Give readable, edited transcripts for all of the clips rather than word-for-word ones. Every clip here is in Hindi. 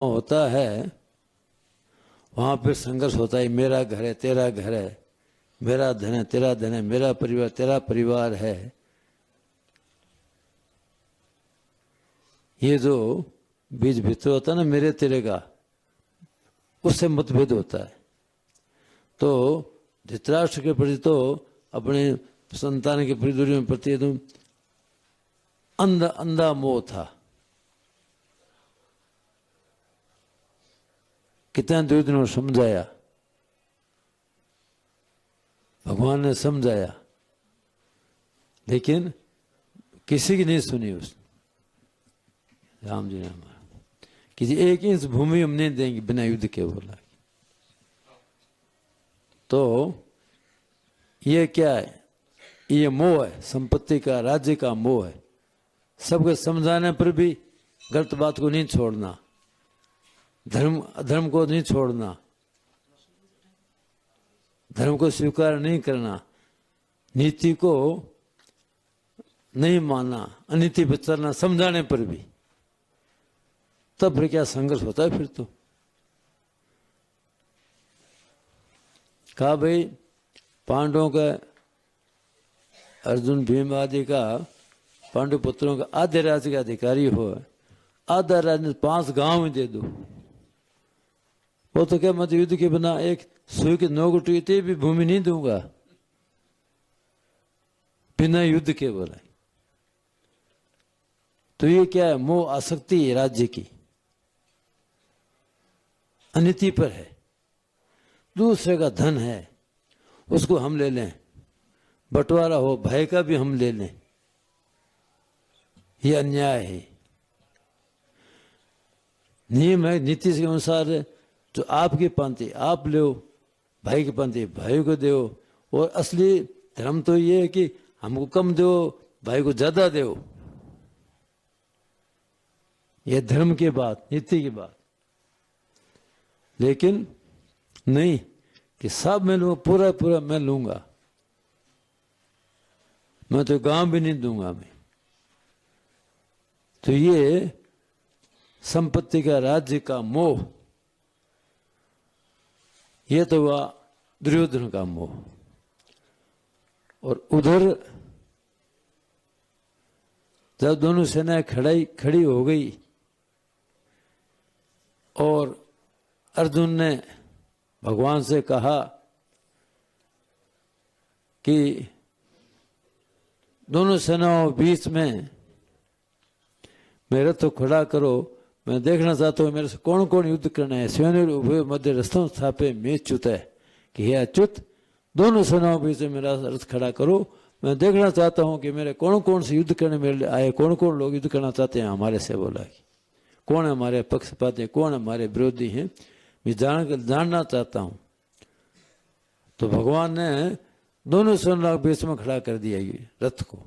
होता है वहां पर संघर्ष होता है। मेरा घर है तेरा घर है, मेरा धन है तेरा धन है, मेरा परिवार तेरा परिवार है। ये जो बीज भीतर होता है ना मेरे तेरे का, उससे मतभेद होता है। तो धृतराष्ट्र के प्रति तो अपने संतान के प्रति दुर्योधन के प्रति एकदम अंधा मोह था। कितना दुर्योधन ने समझाया, भगवान ने समझाया, लेकिन किसी की नहीं सुनी उसने। राम जी ने हमारा किसी एक इंच भूमि हम नहीं देंगे बिना युद्ध के, बोला। तो ये क्या है? ये मोह है, संपत्ति का, राज्य का मोह है। सबको समझाने पर भी गलत बात को नहीं छोड़ना, धर्म को नहीं छोड़ना, धर्म को स्वीकार नहीं करना, नीति को नहीं मानना, अनीति पर चलना, समझाने पर भी। तब फिर क्या संघर्ष होता है? फिर तो कहा भाई पांडवों का, अर्जुन भीम आदि का, पांडु पुत्रों का आधे राज्य का अधिकारी हो, आधा राज्य 5 गांव में दे दो। वो तो क्या मत युद्ध के बिना एक सुई की नोक टूटी भी भूमि नहीं दूंगा बिना युद्ध के, बोला। तो ये क्या है? मोह, आसक्ति है राज्य की, अनीति पर है। दूसरे का धन है उसको हम ले लें, बंटवारा हो भाई का भी हम ले लें, ये अन्याय है। नियम है नीति के अनुसार, जो आपकी पंक्ति आप लो, भाई की पंक्ति भाई को दो। और असली धर्म तो ये है कि हमको कम दो, भाई को ज्यादा दो। ये धर्म की बात, नीति की बात। लेकिन नहीं कि सब मैं लूंगा, पूरा पूरा मैं लूंगा, मैं तो गांव भी नहीं दूंगा मैं। तो ये संपत्ति का, राज्य का मोह, ये तो हुआ दुर्योधन का मोह। और उधर जब दोनों सेनाएं खड़ी हो गई और अर्जुन ने भगवान से कहा कि दोनों सेनाओं बीच में मेरे तो खड़ा करो, मैं देखना चाहता हूं मेरे से कौन कौन युद्ध करना है। सेनाओं उभय मध्य रस्थम स्थापे में च्युत है कि हे अच्युत, दोनों सेनाओं बीच में मेरा रथ खड़ा करो। मैं देखना चाहता हूं कि मेरे कौन कौन से युद्ध करने मेरे आए, कौन कौन लोग युद्ध करना चाहते हैं हमारे से। बोला कि कौन हमारे पक्षपात है, कौन हमारे विरोधी हैं, मैं जानना चाहता हूं। तो भगवान ने दोनों सेनाओं के बीच में खड़ा कर दिया ये रथ को।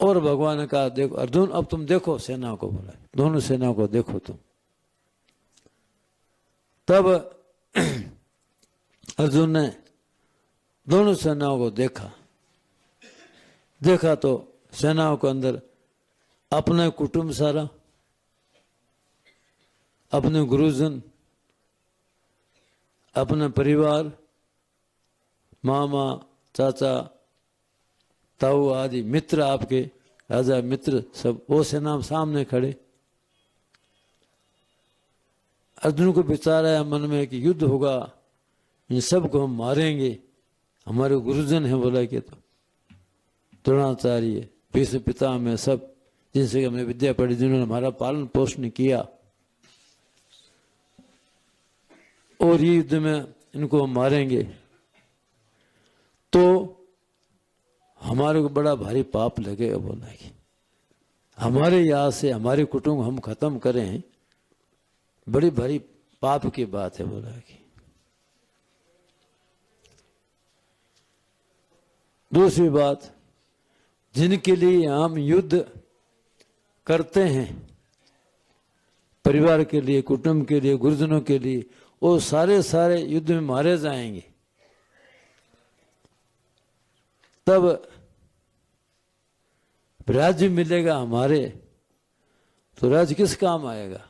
और भगवान ने कहा देखो अर्जुन, अब तुम देखो सेनाओं को। बोला दोनों सेनाओं को देखो तुम। तब अर्जुन ने दोनों सेनाओं को देखा तो सेनाओं के अंदर अपना कुटुंब सारा, अपने गुरुजन, अपना परिवार, मामा, चाचा, ताऊ आदि मित्र, आपके राजा मित्र सब वो सेना सामने खड़े। अर्जुन को विचार आया मन में कि युद्ध होगा, इन सबको हम मारेंगे, हमारे गुरुजन है। बोला कि तो द्रोणाचार्य, भीष्म पितामह, सब जिनसे हमने विद्या पढ़ी, जिन्होंने हमारा पालन पोषण किया, और ये युद्ध में इनको हम मारेंगे तो हमारे को बड़ा भारी पाप लगेगा। बोला कि हमारे यहां से हमारे कुटुंब हम खत्म करें, बड़ी भारी पाप की बात है। बोला कि दूसरी बात, जिनके लिए हम युद्ध करते हैं, परिवार के लिए, कुटुंब के लिए, गुरुजनों के लिए, वो सारे युद्ध में मारे जाएंगे। तब राज्य मिलेगा हमारे, तो राज्य किस काम आएगा?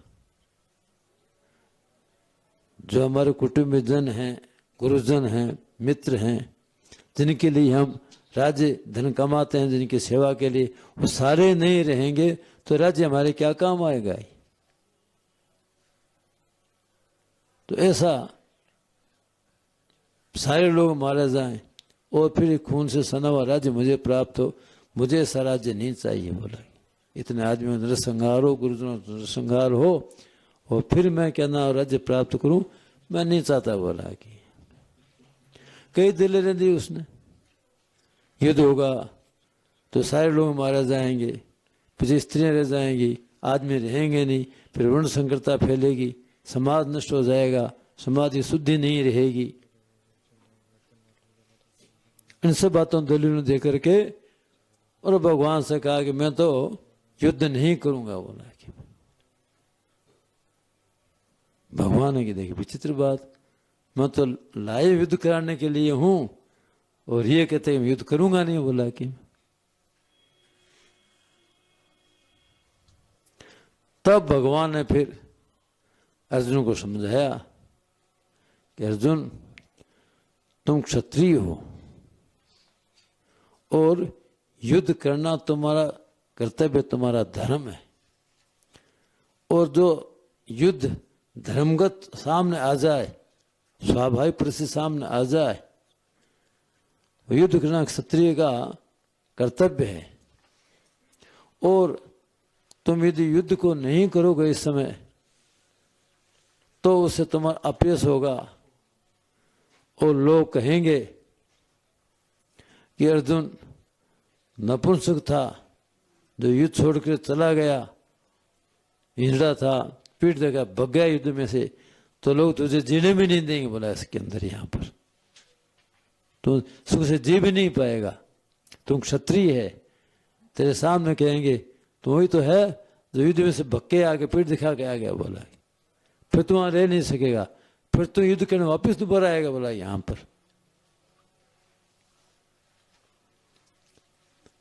जो हमारे कुटुंबजन हैं, गुरुजन हैं, मित्र हैं, जिनके लिए हम राज्य धन कमाते हैं, जिनकी सेवा के लिए, वो सारे नहीं रहेंगे तो राज्य हमारे क्या काम आएगा। तो ऐसा सारे लोग मारे जाएं और फिर खून से सना हुआ राज्य मुझे प्राप्त हो, मुझे ऐसा राज्य नहीं चाहिए। बोला इतने आदमियों में नरसंहार हो, गुरुजनों नरसंहार हो और फिर मैं क्या ना राज्य प्राप्त करूं, मैं नहीं चाहता। बोला कि कई दिलें दी उसने, युद्ध होगा तो सारे लोग मारे जाएंगे, फिर स्त्रियां रह जाएंगी, आदमी रहेंगे नहीं, फिर वर्ण संकरता फैलेगी, समाज नष्ट हो जाएगा, समाज की शुद्धि नहीं रहेगी। इन सब बातों दलीलों दे करके और भगवान से कहा कि मैं तो युद्ध नहीं करूंगा। बोला कि भगवान ने कि देखिए विचित्र बात, मैं तो लाइव युद्ध कराने के लिए हूं और ये कहते हैं युद्ध करूंगा नहीं। बोला कि तब भगवान ने फिर अर्जुन को समझाया कि अर्जुन तुम क्षत्रिय हो और युद्ध करना तुम्हारा कर्तव्य, तुम्हारा धर्म है। और जो युद्ध धर्मगत सामने आ जाए, स्वाभाविक परिस्थिति सामने आ जाए, युद्ध करना क्षत्रिय का कर्तव्य है। और तुम यदि युद्ध को नहीं करोगे इस समय तो उससे तुम्हारा अपयश होगा और लोग कहेंगे कि अर्जुन नपुंसक था जो युद्ध छोड़कर चला गया, हिजड़ा था, पीठ देगा, भग गया युद्ध में से, तो लोग तुझे जीने भी नहीं देंगे। बोला इसके अंदर यहाँ पर तो सुख से जी भी नहीं पाएगा। तुम क्षत्रिय है, तेरे सामने कहेंगे तो वही तो है जो युद्ध में से भग के आगे पीठ दिखा के आ गया। बोला फिर तू वहां रह नहीं सकेगा, फिर तू युद्ध करने वापिस दोबारा आएगा। बोला यहां पर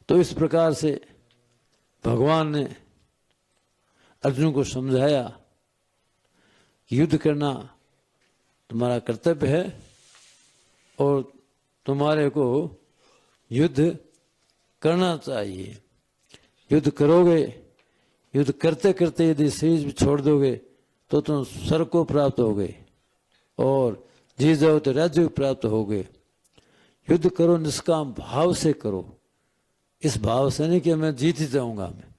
तो इस प्रकार से भगवान ने अर्जुन को समझाया कि युद्ध करना तुम्हारा कर्तव्य है और तुम्हारे को युद्ध करना चाहिए। युद्ध करोगे, युद्ध करते करते यदि शरीर भी छोड़ दोगे तो तुम स्वर्ग को प्राप्त होगे और जी जाओ तो राज्य को प्राप्त होगे। युद्ध करो, निष्काम भाव से करो, इस भाव से नहीं कि मैं जीत ही जाऊंगा। मैं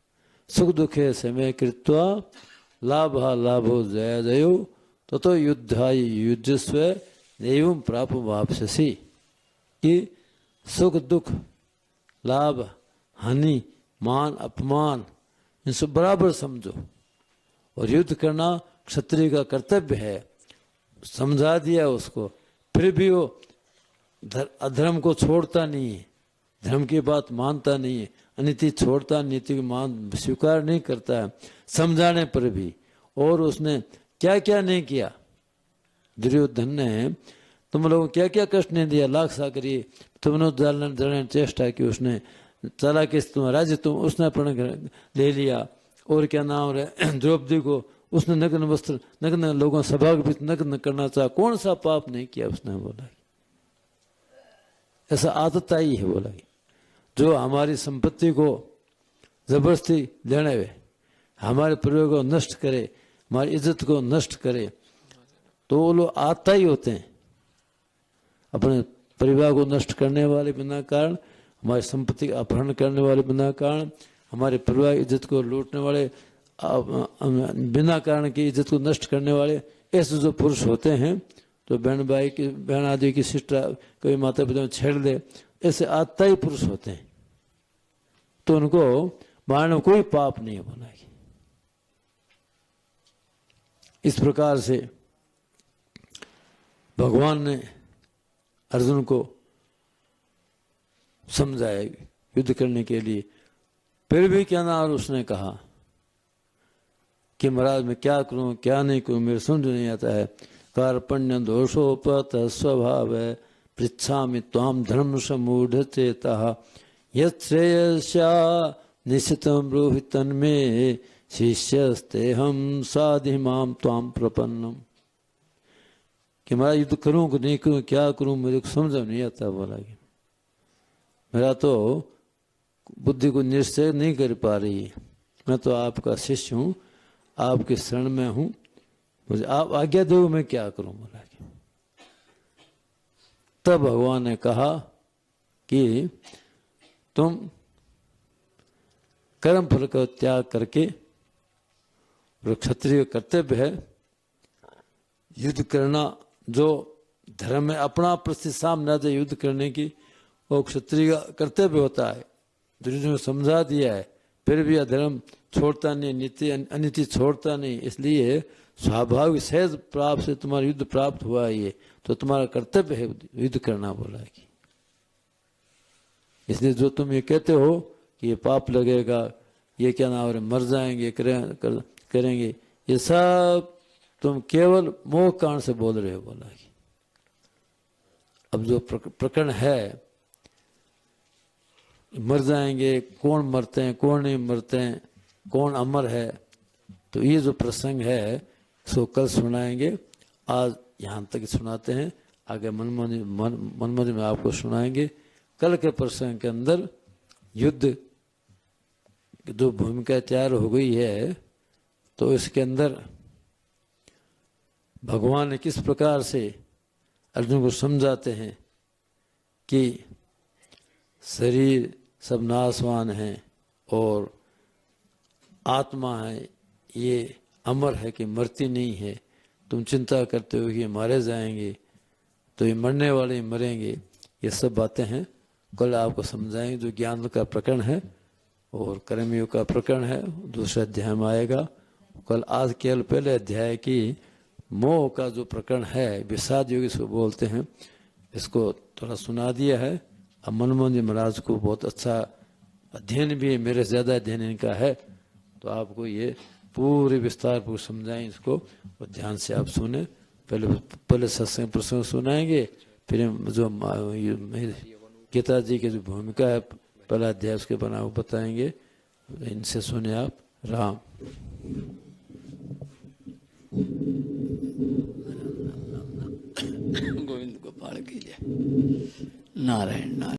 सुख दुखे समय कृत्वा लाभ लाभो जय जयो तो युद्धाय युजस्व एवं प्राप्त वापसी। कि सुख दुख लाभ हानि मान अपमान इन सब बराबर समझो और युद्ध करना क्षत्रिय का कर्तव्य है। समझा दिया उसको, फिर भी वो अधर्म को छोड़ता नहीं है, धर्म की बात मानता नहीं है, अनीति छोड़ता, नीति की मान स्वीकार नहीं करता है समझाने पर भी। और उसने क्या क्या नहीं किया, दुर्योधन ने तुम लोगों को क्या क्या कष्ट नहीं दिया, लाख सा करिए तुमने जलने चेष्टा की, उसने चला कि तुम राज्य तुम उसने अपने ले लिया। और क्या नाम है द्रौपदी को उसने नग्न वस्त्र नग्न लोगों सभा के बीच नग्न करना चाहा, कौन सा पाप नहीं किया उसने। बोला ऐसा आदत आई है। बोला जो हमारी संपत्ति को जबरदस्ती लेने हुए हमारे परिवार को नष्ट करे, हमारी इज्जत को नष्ट करे, तो वो लोग आता ही होते हैं। अपने परिवार को नष्ट करने वाले बिना कारण, हमारी संपत्ति का अपहरण करने वाले बिना कारण, हमारे परिवार की इज्जत को लूटने वाले, बिना कारण की इज्जत को नष्ट करने वाले, ऐसे जो पुरुष होते हैं तो बहन भाई की, बहन आदि की सिस्टर कभी माता पिता में छेड़ दे, ऐसे आता ही पुरुष होते हैं। तो उनको मारने में कोई पाप नहीं है। बोला इस प्रकार से भगवान ने अर्जुन को समझाया युद्ध करने के लिए। फिर भी क्या ना उसने कहा कि महाराज मैं क्या करूं क्या नहीं करूं, मेरे समझ नहीं आता है। कार्पण्य दोषोपत स्वभाव पृच्छामि त्वाम धर्म समूढ़ चेता यश्रेयस्या निश्चितम ब्रूहि तन्मे शिष्यस्ते हम साधि माम त्वाम प्रपन्नम। कि मैं युद्ध करूं कि नहीं करूं, क्या करूं, मुझे समझ में नहीं आता। बोला कि मेरा तो बुद्धि को निश्चय नहीं कर पा रही है, मैं तो आपका शिष्य हूं, आपके शरण में हूं, मुझे आप आज्ञा दो, मैं क्या करूं। बोला कि तब भगवान ने कहा कि तुम कर्म फल का त्याग करके, और क्षत्रिय कर्तव्य है युद्ध करना, जो धर्म है अपना प्रति सामने दे युद्ध करने की, वो क्षत्रिय का कर्तव्य होता है। दुर्योधन ने समझा दिया है, फिर भी अधर्म छोड़ता नहीं, नीति अनिति छोड़ता नहीं, इसलिए स्वाभाविक सहज प्राप्त से तुम्हारा युद्ध प्राप्त हुआ है, ये तो तुम्हारा कर्तव्य है युद्ध करना। बोला कि इसलिए जो तुम ये कहते हो कि ये पाप लगेगा, ये क्या नाम है, मर जाएंगे, करेंगे, ये सब तुम केवल मोह कारण से बोल रहे हो। बोला कि अब जो प्रकरण है, मर जाएंगे, कौन मरते हैं कौन नहीं मरते हैं, कौन अमर है, तो ये जो प्रसंग है सो कल सुनाएंगे। आज यहाँ तक सुनाते हैं, आगे मनमोजी में आपको सुनाएंगे। कल के प्रसंग के अंदर युद्ध जो भूमिका तैयार हो गई है, तो इसके अंदर भगवान ने किस प्रकार से अर्जुन को समझाते हैं कि शरीर सब नाशवान है और आत्मा है ये अमर है कि मरती नहीं है। तुम चिंता करते हो कि मारे जाएंगे, तो ये मरने वाले ही मरेंगे। ये सब बातें हैं, कल आपको समझाएंगे। जो ज्ञान का प्रकरण है और कर्मयोग का प्रकरण है, दूसरे अध्याय में आएगा। कल आज केवल पहले अध्याय की मोह का जो प्रकरण है, विषाद योग इसको बोलते हैं, इसको थोड़ा सुना दिया है। अब मनमोहन जी महाराज को बहुत अच्छा अध्ययन भी है, मेरे से ज्यादा अध्ययन इनका है, तो आपको ये पूरे विस्तार पूर्वक समझाएं इसको, और ध्यान से आप सुने। पहले सत्संग प्रसंग सुनाएंगे, फिर जो गीता जी की जो भूमिका है पहला अध्याय उसके बना बताएंगे। इनसे सुने आप। राम गोविंद गोपाल की जय। नारायण नारायण।